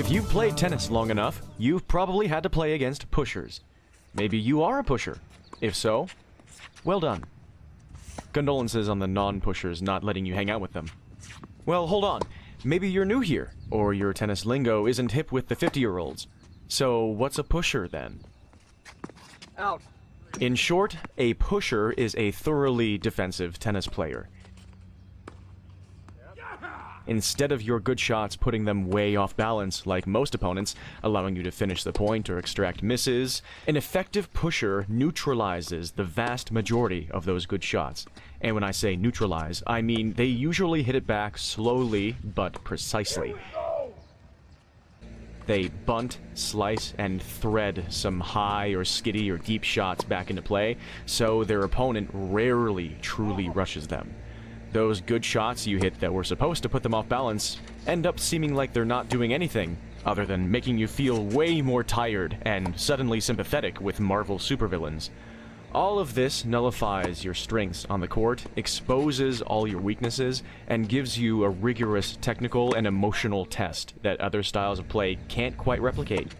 If you've played tennis long enough, you've probably had to play against pushers. Maybe you are a pusher. If so, well done. Condolences on the non-pushers not letting you hang out with them. Well, hold on. Maybe you're new here, or your tennis lingo isn't hip with the 50-year-olds. So, what's a pusher then? Out. In short, a pusher is a thoroughly defensive tennis player. Instead of your good shots putting them way off balance, like most opponents, allowing you to finish the point or extract misses, an effective pusher neutralizes the vast majority of those good shots. And when I say neutralize, I mean they usually hit it back slowly but precisely. They bunt, slice, and thread some high or skiddy or deep shots back into play, so their opponent rarely truly rushes them. Those good shots you hit that were supposed to put them off balance end up seeming like they're not doing anything, other than making you feel way more tired and suddenly sympathetic with Marvel supervillains. All of this nullifies your strengths on the court, exposes all your weaknesses, and gives you a rigorous technical and emotional test that other styles of play can't quite replicate.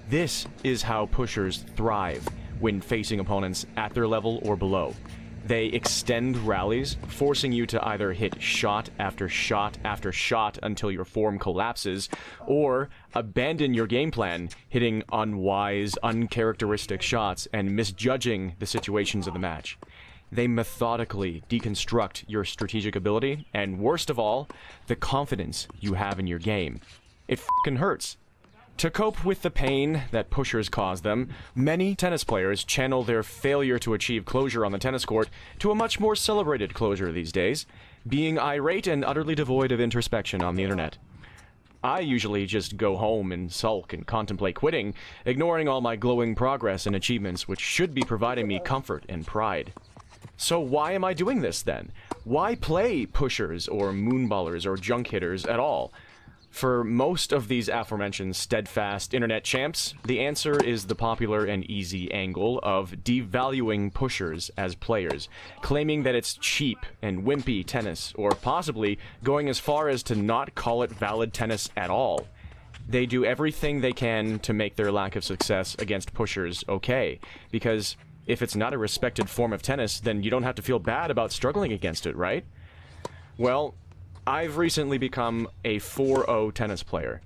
This is how pushers thrive when facing opponents at their level or below. They extend rallies, forcing you to either hit shot after shot after shot until your form collapses, or abandon your game plan, hitting unwise, uncharacteristic shots and misjudging the situations of the match. They methodically deconstruct your strategic ability, and worst of all, the confidence you have in your game. It f***ing hurts. To cope with the pain that pushers cause them, many tennis players channel their failure to achieve closure on the tennis court to a much more celebrated closure these days, being irate and utterly devoid of introspection on the internet. I usually just go home and sulk and contemplate quitting, ignoring all my glowing progress and achievements which should be providing me comfort and pride. So why am I doing this then? Why play pushers or moonballers or junk hitters at all? For most of these aforementioned steadfast internet champs, the answer is the popular and easy angle of devaluing pushers as players, claiming that it's cheap and wimpy tennis, or possibly going as far as to not call it valid tennis at all. They do everything they can to make their lack of success against pushers okay, because if it's not a respected form of tennis, then you don't have to feel bad about struggling against it, right? Well, I've recently become a 4-0 tennis player.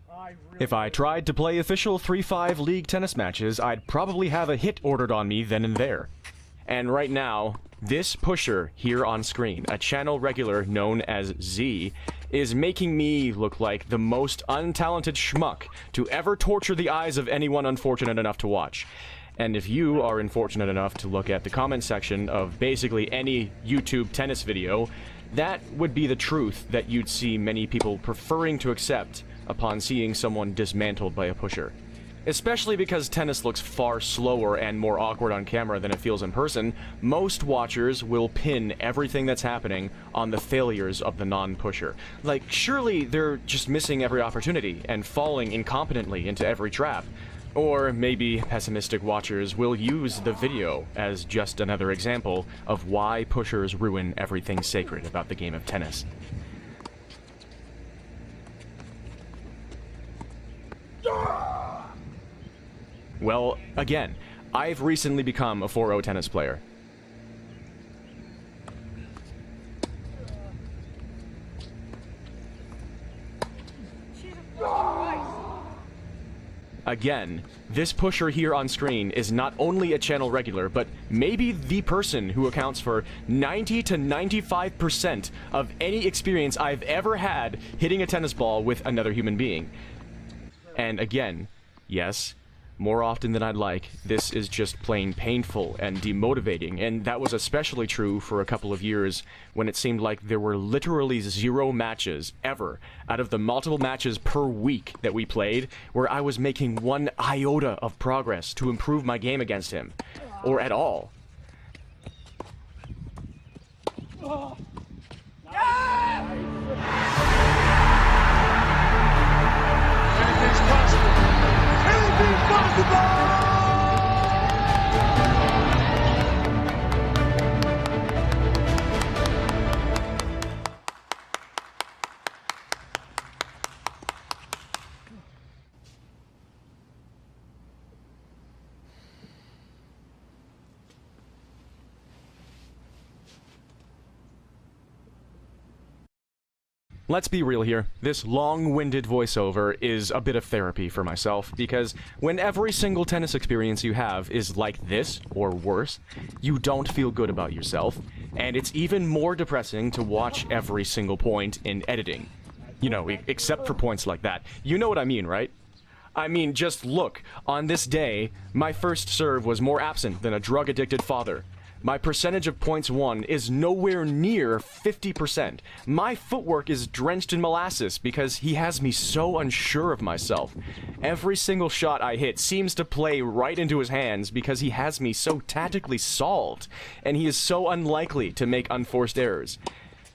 If I tried to play official 3-5 league tennis matches, I'd probably have a hit ordered on me then and there. And right now, this pusher here on screen, a channel regular known as Z, is making me look like the most untalented schmuck to ever torture the eyes of anyone unfortunate enough to watch. And if you are unfortunate enough to look at the comment section of basically any YouTube tennis video, that would be the truth that you'd see many people preferring to accept upon seeing someone dismantled by a pusher. Especially because tennis looks far slower and more awkward on camera than it feels in person, most watchers will pin everything that's happening on the failures of the non-pusher. Like, surely they're just missing every opportunity and falling incompetently into every trap. Or maybe pessimistic watchers will use the video as just another example of why pushers ruin everything sacred about the game of tennis. Well, again, I've recently become a 4-0 tennis player. Again, this pusher here on screen is not only a channel regular, but maybe the person who accounts for 90 to 95% of any experience I've ever had hitting a tennis ball with another human being. And again, yes, more often than I'd like, this is just plain painful and demotivating, and that was especially true for a couple of years when it seemed like there were literally 0 matches ever out of the multiple matches per week that we played where I was making 1 iota of progress to improve my game against him, or at all. Anything's possible. Anything's possible! Let's be real here. This long-winded voiceover is a bit of therapy for myself, because when every single tennis experience you have is like this, or worse, you don't feel good about yourself, and it's even more depressing to watch every single point in editing. You know, except for points like that. You know what I mean, right? I mean, just look. On this day, my first serve was more absent than a drug-addicted father. My percentage of points won is nowhere near 50%. My footwork is drenched in molasses because he has me so unsure of myself. Every single shot I hit seems to play right into his hands because he has me so tactically solved, and he is so unlikely to make unforced errors.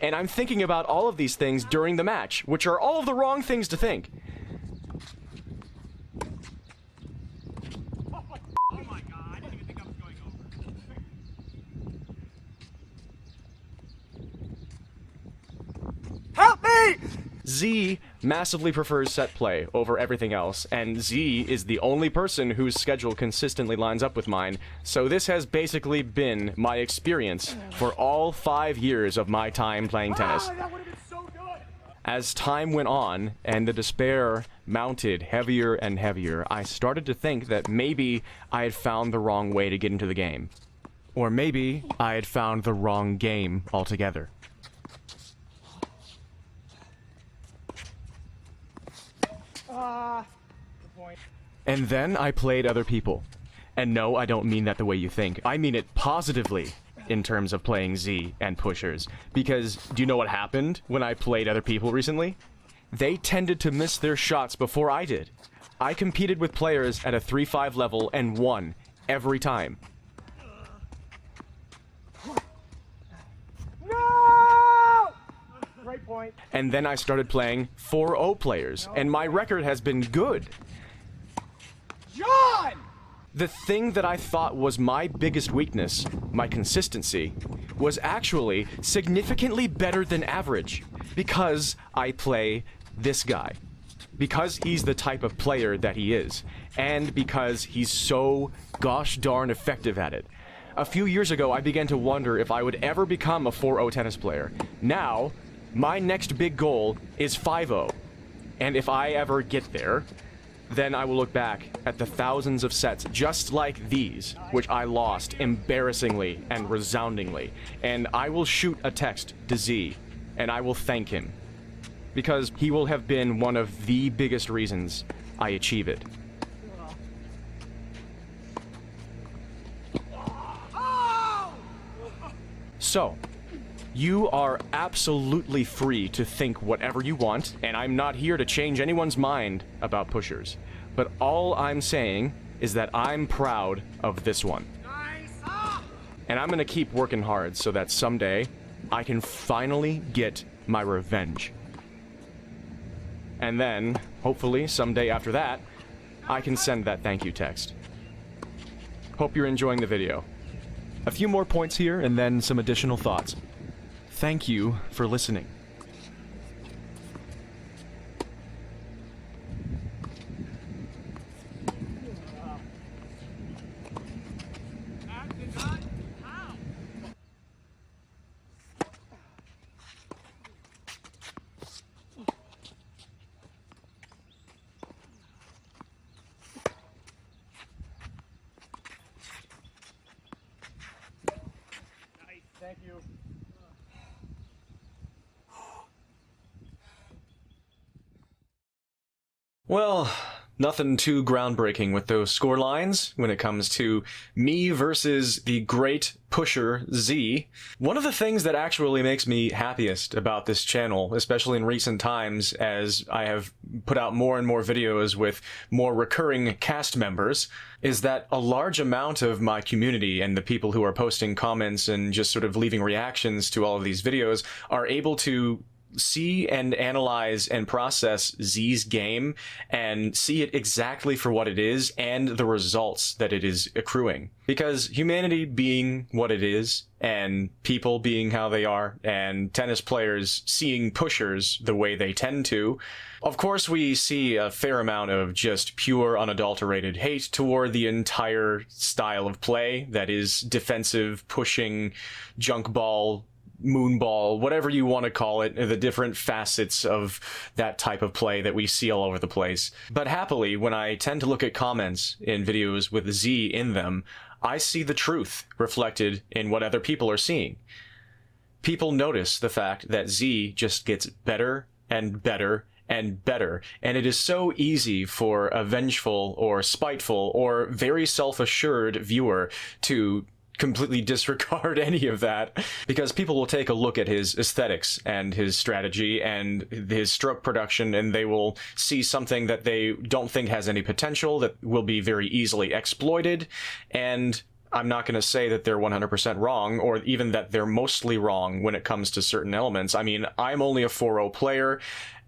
And I'm thinking about all of these things during the match, which are all of the wrong things to think. Help me! Z massively prefers set play over everything else, and Z is the only person whose schedule consistently lines up with mine, so this has basically been my experience for all 5 years of my time playing tennis. That would have been so good! As time went on, and the despair mounted heavier and heavier, I started to think that maybe I had found the wrong way to get into the game. Or maybe I had found the wrong game altogether. Good point. And then I played other people. And no, I don't mean that the way you think. I mean it positively in terms of playing Z and pushers. Because do you know what happened when I played other people recently? They tended to miss their shots before I did. I competed with players at a 3-5 level and won every time. No! Great point. And then I started playing 4-0 players, and my record has been good. John! The thing that I thought was my biggest weakness, my consistency, was actually significantly better than average, because I play this guy. Because he's the type of player that he is, and because he's so gosh darn effective at it. A few years ago, I began to wonder if I would ever become a 4-0 tennis player. Now, my next big goal is 5-0. And if I ever get there, then I will look back at the thousands of sets just like these, which I lost embarrassingly and resoundingly. And I will shoot a text to Z, and I will thank him. Because he will have been one of the biggest reasons I achieve it. So, you are absolutely free to think whatever you want, and I'm not here to change anyone's mind about pushers. But all I'm saying is that I'm proud of this one. And I'm gonna keep working hard so that someday I can finally get my revenge. And then, hopefully, someday after that, I can send that thank you text. Hope you're enjoying the video. A few more points here, and then some additional thoughts. Thank you for listening. Thank you. Well, nothing too groundbreaking with those score lines when it comes to me versus the great pusher Z. One of the things that actually makes me happiest about this channel, especially in recent times as I have put out more and more videos with more recurring cast members, is that a large amount of my community and the people who are posting comments and just sort of leaving reactions to all of these videos are able to see and analyze and process Z's game and see it exactly for what it is and the results that it is accruing. Because humanity being what it is, and people being how they are, and tennis players seeing pushers the way they tend to, of course we see a fair amount of just pure unadulterated hate toward the entire style of play that is defensive, pushing, junk ball, moonball, whatever you want to call it, the different facets of that type of play that we see all over the place. But happily, when I tend to look at comments in videos with Z in them, I see the truth reflected in what other people are seeing. People notice the fact that Z just gets better and better and better, and it is so easy for a vengeful or spiteful or very self-assured viewer to completely disregard any of that, because people will take a look at his aesthetics and his strategy and his stroke production, and they will see something that they don't think has any potential, that will be very easily exploited. And I'm not going to say that they're 100% wrong, or even that they're mostly wrong when it comes to certain elements. I mean, I'm only a 4-0 player.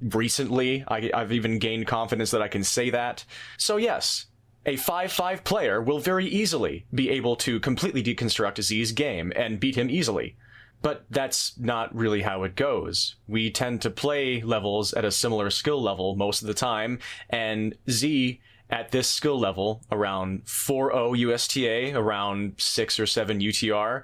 Recently, I've even gained confidence that I can say that. So yes, a 5-5 player will very easily be able to completely deconstruct Z's game and beat him easily. But that's not really how it goes. We tend to play levels at a similar skill level most of the time, and Z at this skill level, around 4-0 USTA, around 6 or 7 UTR,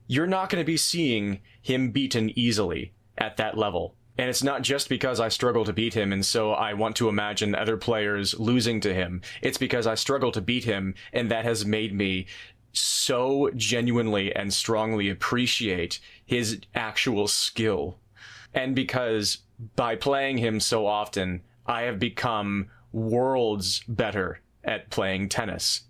you're not going to be seeing him beaten easily at that level. And it's not just because I struggle to beat him and so I want to imagine other players losing to him. It's because I struggle to beat him, and that has made me so genuinely and strongly appreciate his actual skill. And because by playing him so often, I have become worlds better at playing tennis.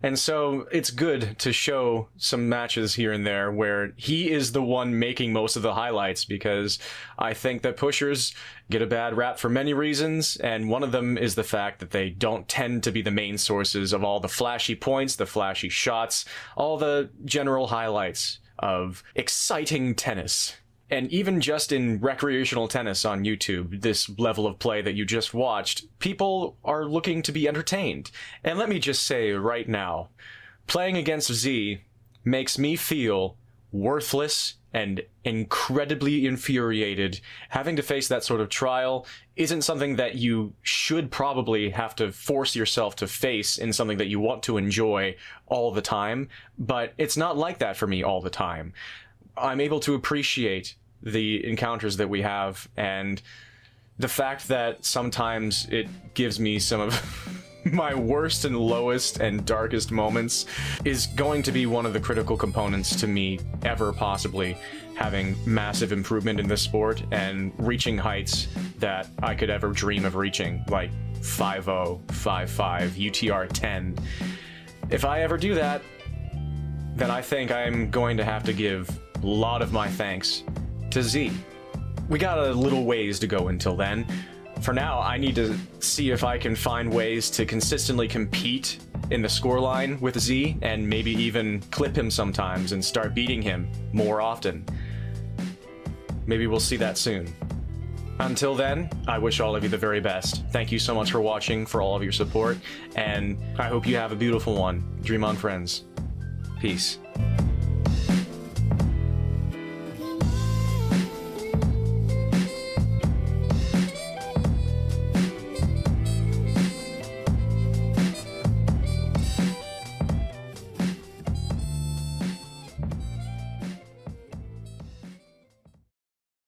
And so it's good to show some matches here and there where he is the one making most of the highlights, because I think that pushers get a bad rap for many reasons, and one of them is the fact that they don't tend to be the main sources of all the flashy points, the flashy shots, all the general highlights of exciting tennis. And even just in recreational tennis on YouTube, this level of play that you just watched, people are looking to be entertained. And let me just say right now, playing against Z makes me feel worthless and incredibly infuriated. Having to face that sort of trial isn't something that you should probably have to force yourself to face in something that you want to enjoy all the time, but it's not like that for me all the time. I'm able to appreciate the encounters that we have, and the fact that sometimes it gives me some of my worst and lowest and darkest moments is going to be one of the critical components to me ever possibly having massive improvement in this sport and reaching heights that I could ever dream of reaching, like 5-0, 5-5, UTR 10. If I ever do that, then I think I'm going to have to give a lot of my thanks to Z. We got a little ways to go until then. For now, I need to see if I can find ways to consistently compete in the scoreline with Z, and maybe even clip him sometimes and start beating him more often. Maybe we'll see that soon. Until then, I wish all of you the very best. Thank you so much for watching, for all of your support, and I hope you have a beautiful one. Dream on, friends. Peace.